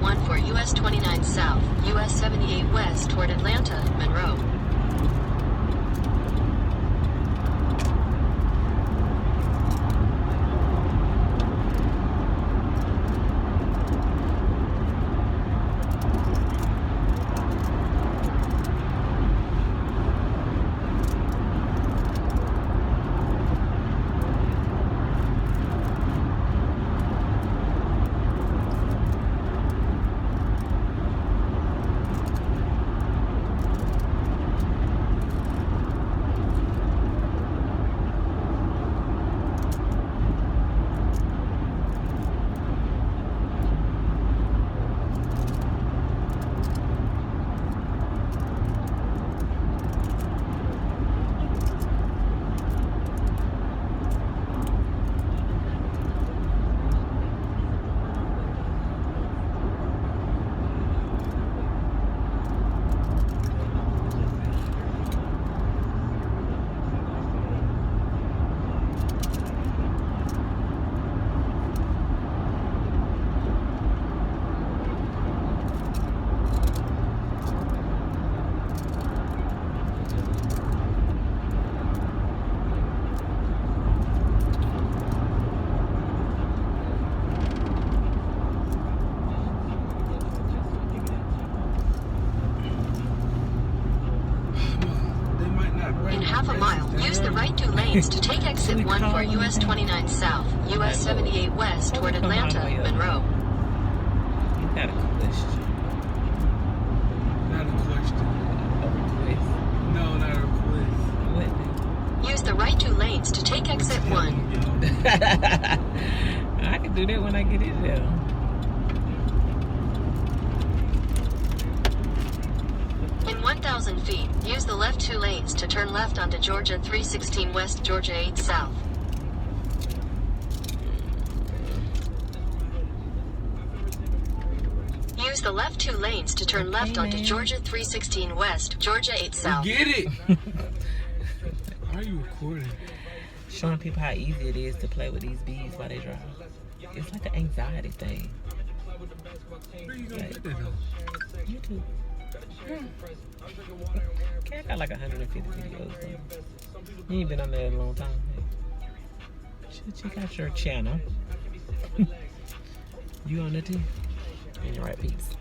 1 for US 29 South, US 78 West toward Atlanta, Monroe. Half a mile, use the right 2 lanes to take exit 1 for US 29 South, US 78 West toward Atlanta, Monroe. Not a question. Not a question. A request. No, not a request. What? Use the right 2 lanes to take exit 1. I can do that when I get in there. In 1,000 feet, use the left 2 lanes to turn left onto Georgia 316 West, Georgia 8 South. Use the left 2 lanes to turn left onto Georgia 316 West, Georgia 8 South. Get it! Why are you recording? Showing people how easy it is to play with these bees while they drive. It's like an anxiety thing. Where you gonna put that on? YouTube. Okay, I got like 150 videos. You ain't been on there in a long time. Should check out your channel. You on it too? And you're right, peeps.